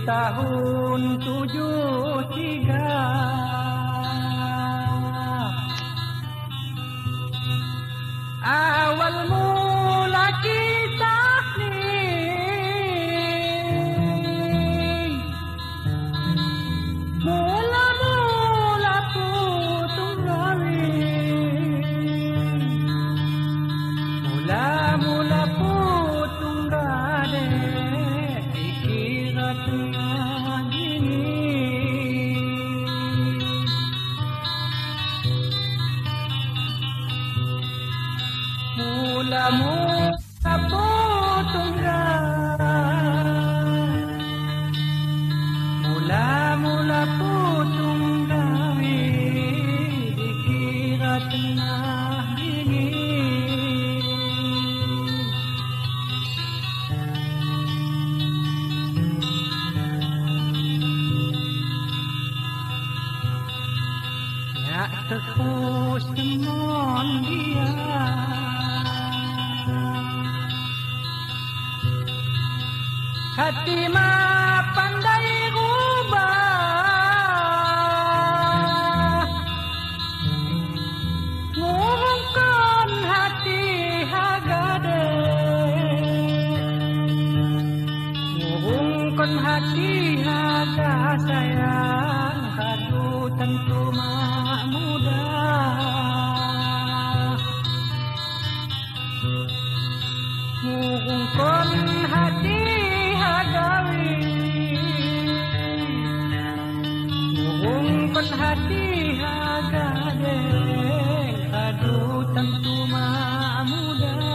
tahun 73 awal mula kita nih, mula-mula putung garing, mula-mula putung garing, ikirat na gini. Mula-mula putung garing, mula-mula putung garing, ikirat na gini. Ya terus temon dia, hati mah pandai rubah, ngurungkan hati hagade, ngurungkan hati haga sayang, kadu tentu mah mudah, ngurungkan hati hagawi, ngurungkan hati hagade, kadu tentu mah mudah.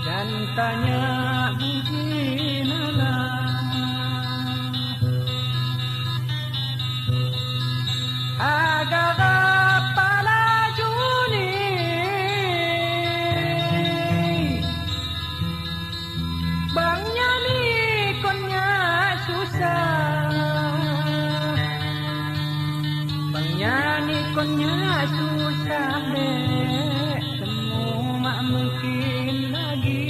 Dan tanya beginilah, agar apa laju ni, bangnya ni konnya susah, bangnya ni konnya susah dek, temu mak mungkin lagi.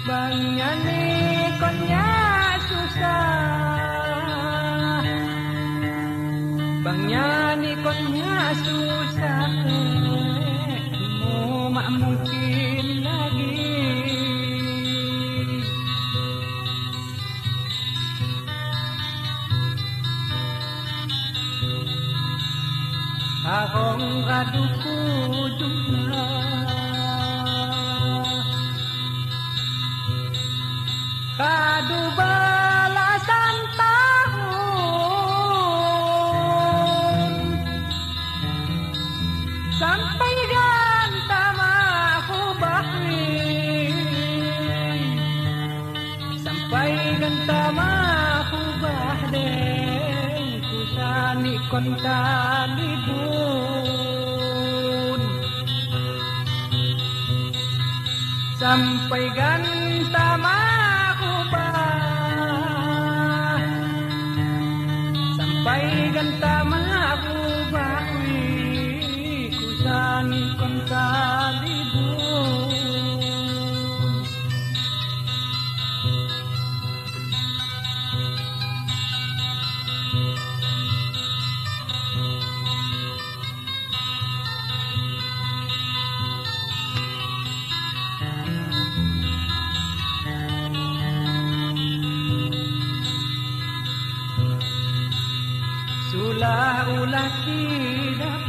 Bangnya ni konnya susah, bangnya ni konnya susah, temu mak mungkin lagi. Ahong raduku jumpa, kadu balasan tahun, sampai gantam aku bahri, sampai gantam aku bahde, kusani konta libun, sampai gantam sampai gantam aku bahwi, kusani konta libun. Ulah tidak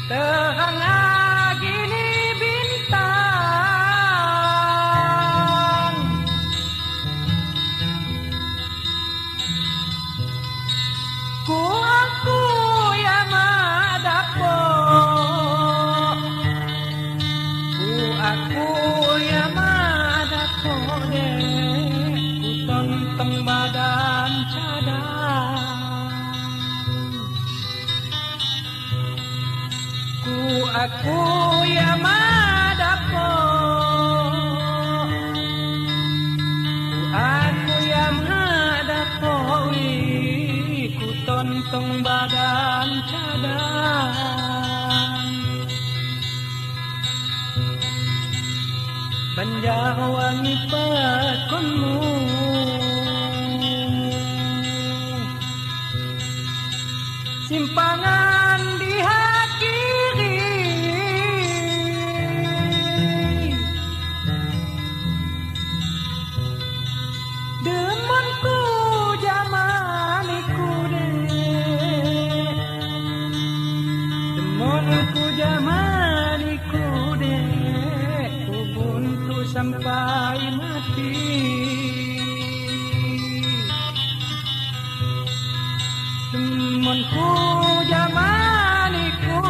terang lagi ni bintang, ku aku yang madapo, ku aku yang madapo deh, ku tontong badan cadar. tong badan cadang Banjarwangi pekonmu simpangan dihakiri demonku jamaniku dek demonku jamaniku dek ku buntu sampai mati demonku jamaniku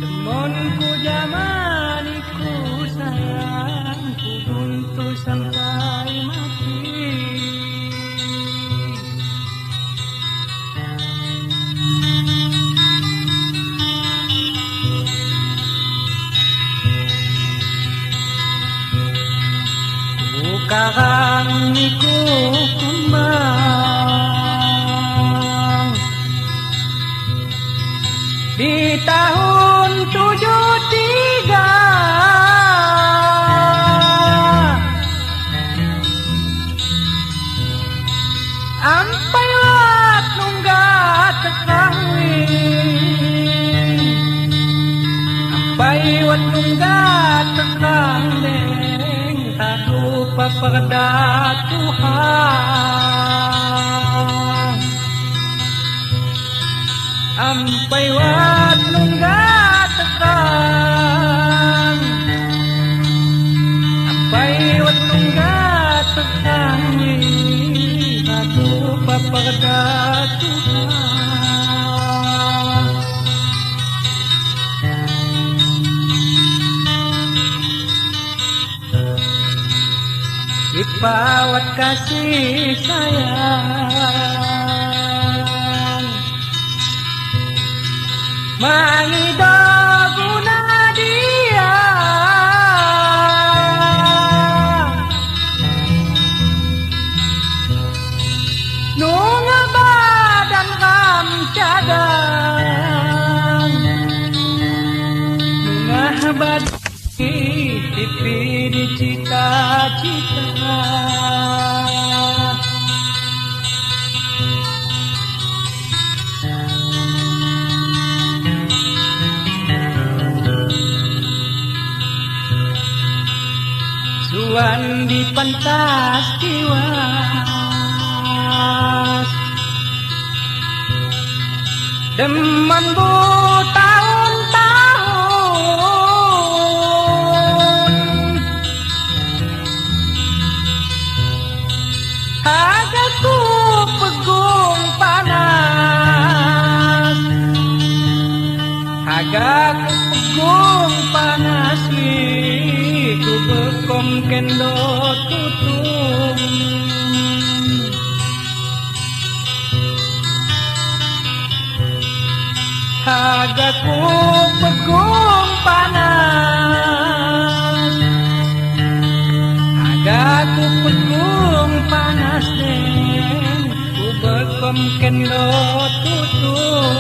demonku jamaniku sayang ku buntu sampai mati Karang niku kembang di tahun 73 ampai wat nunggat tekangwi ampai wat nunggat tekang Aduh paperda Tuhan ampai wat nunggat tekang ampai wat nunggat tekang aduh paperda Tuhan Ipawat kasih sayang Mangido guna dia Nunga badan kam cadang Nunga badan Tipi di cita-cita Suan di pantas tiwas Deman bu tahun-tahun Hagaku pegung panas Hagaku pegung panas ku bekom kendo tutung Hagaku pegung panas Hagaku pegung panas den ku bekom kendo tutung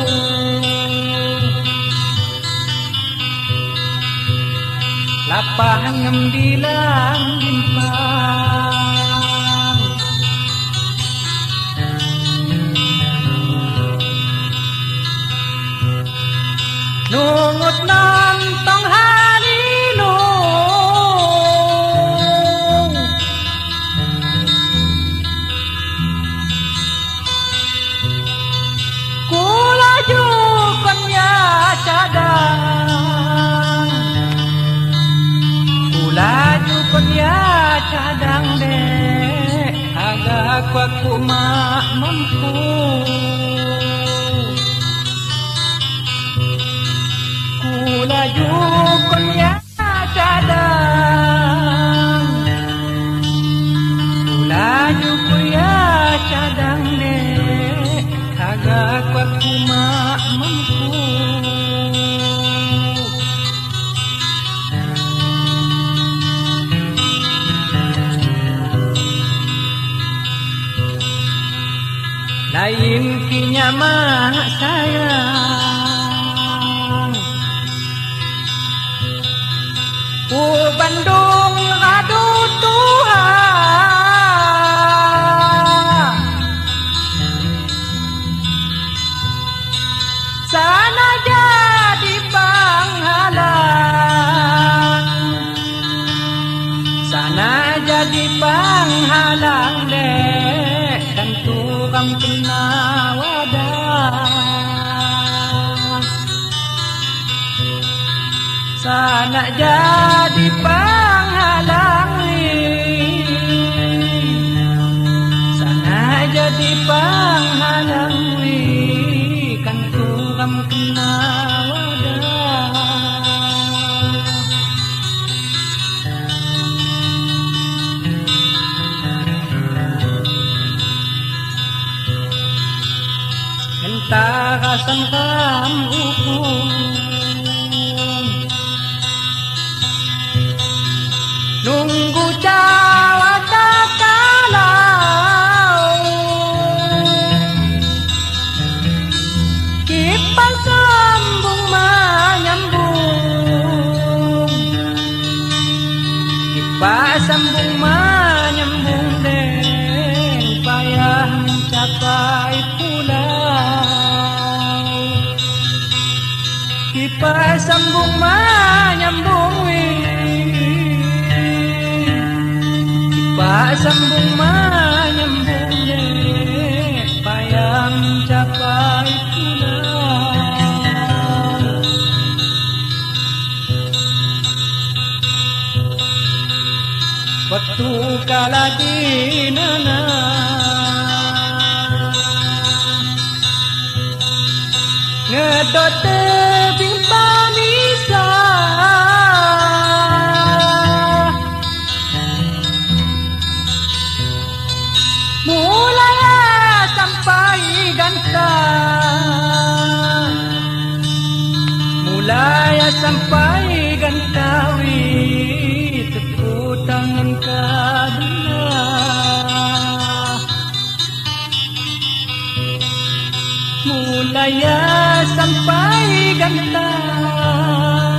Lapang ngembilang gimpang Nungut nantong halino Kulaju konya cadang Kulaju konya cadang dek Agak aku mak mampu Kulaju konya cadang Kulaju konya cadang dek Agak aku mak mampu amat sayang. Bandung radu Tuhan, sana jadi penghalang, sana jadi penghalang dek, dan turam kena wadah. Sana jadi penghalang, sana jadi penghalang, kan turam kena wadah. Entara sangkam hukum, nunggu cawa kalau kipas sambung menyambung, kipas sambung menyambung deng, payah mencapai pulau. Kipas sambung menyambung, kipas sambung menyambung dek, payah mencapai pulau. Waktu kala di nana ngedot tebing panisa, mulai sampai gantang, mulai sampai gantawi, tepuk tangan kadina. Mulai sampai gantang,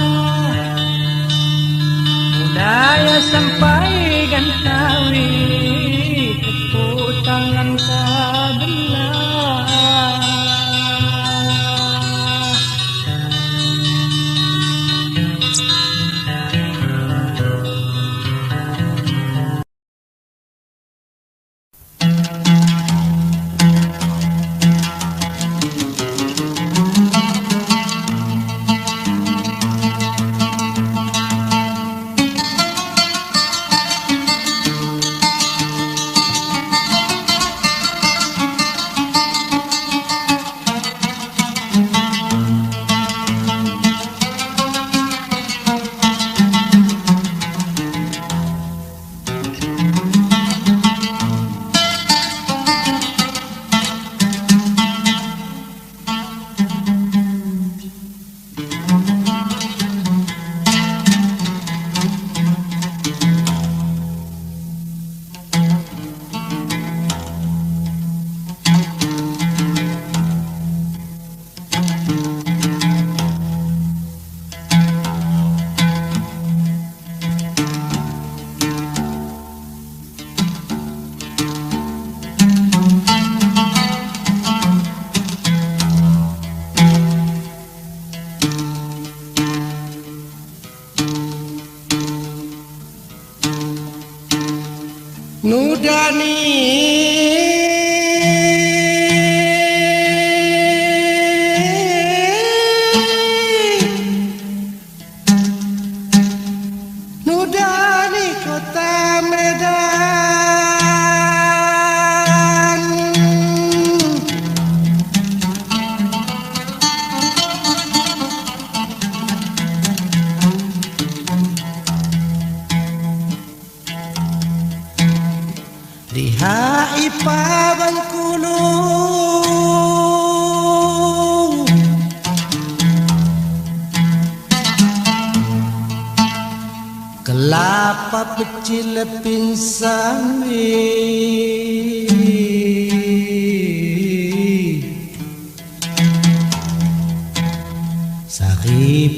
mulai sampai gantawi, tepuk tangan kabelah. Nudani Nudani kota Medan, Lihai Pabangkulu kelapa pecil pinsami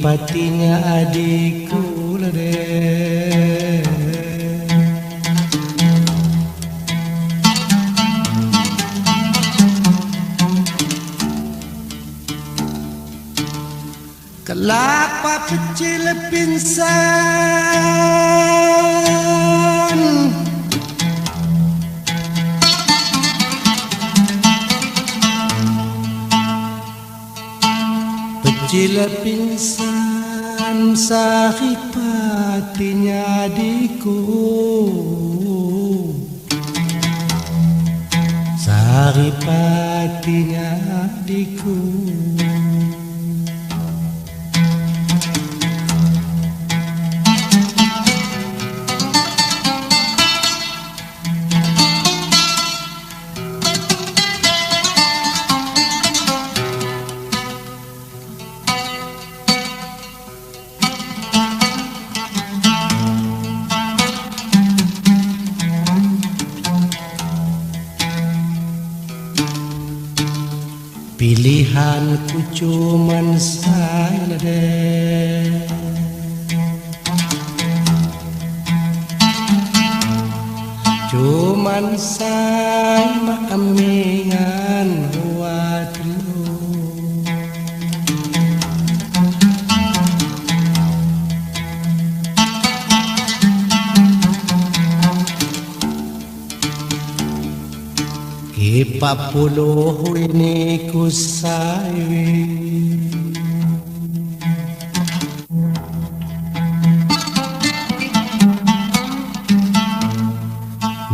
Simpatinya adikku lede. Kelapa kecil pingsan, kecil pingsan sahipatinya adikku, sahipatinya adikku. Pilihanku cuman saya deh, cuman saya maamingan buat lu. Ipapuluh ini ku sawi,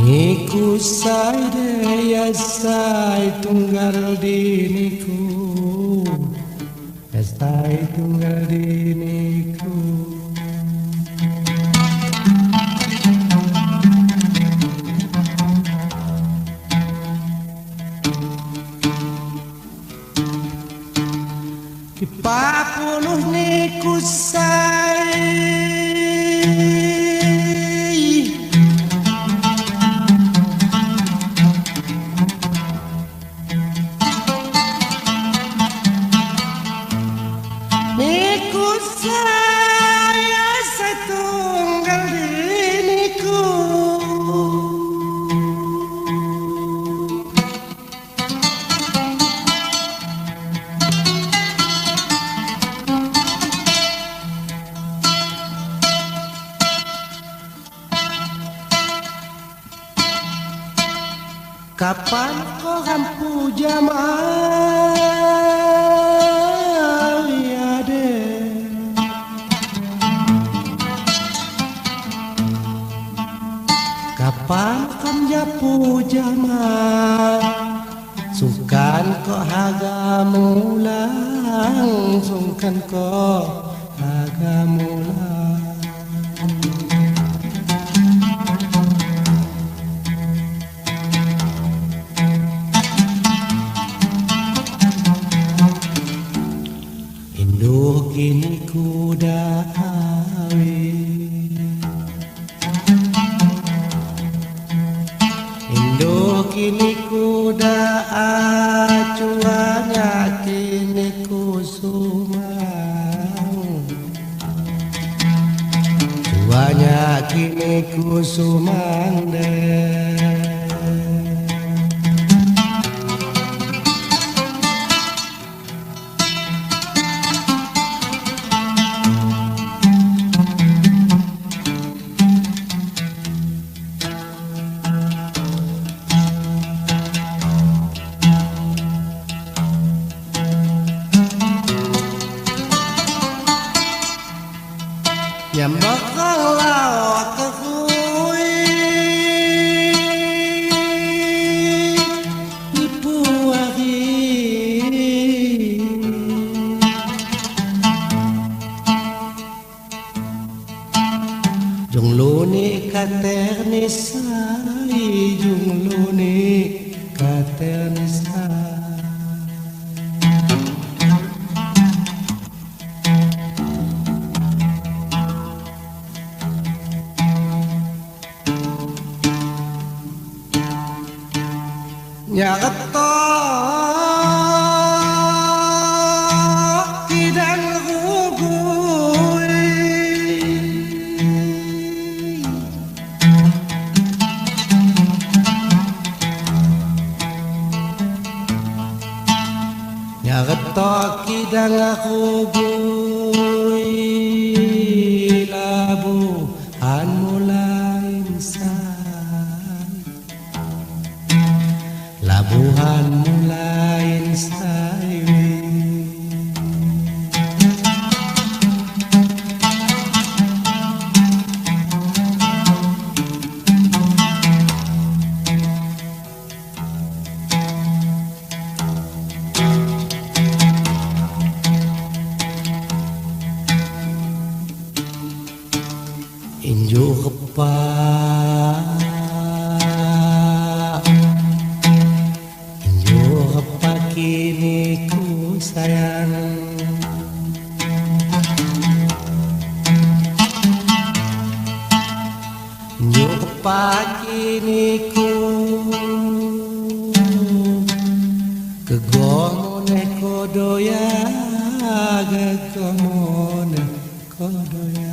niku say daya say tunggal diniku, say tunggal diniku. Ipapuluh niku say, niku saya setunggal diniku. Kapan kau rampu jamal ya deh, kapan kau japu jamal, sungkan kau haga mulang, sungkan kau haga mulang. Kini ku dah awet, Indo kini ku dah acuannya, kini ku sumang, cuanya kini ku sumang deh. Yang bakal lawak ke kui nipu lagi, jong luni katernisai, jong luni katernisai. Nyagetok tidak gugur dang aku buy labuhan mulai insay labuhan mulai insay injo kepa injo kepa kini ku sayang injo kepa kini ku kegomone kodoya kegomone kodoya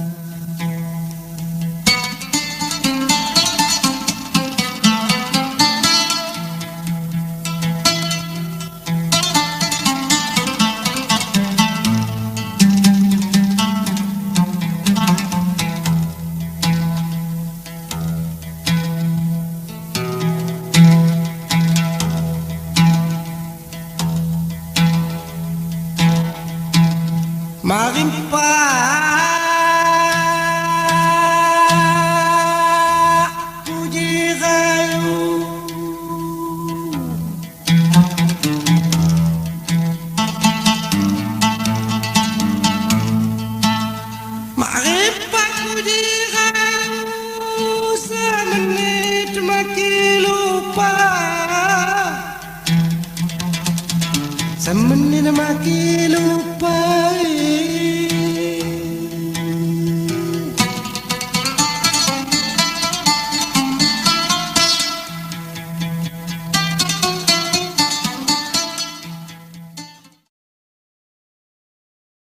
Marimpa puji rayu Marimpa puji rayu semenit maki lupa semenit maki lupa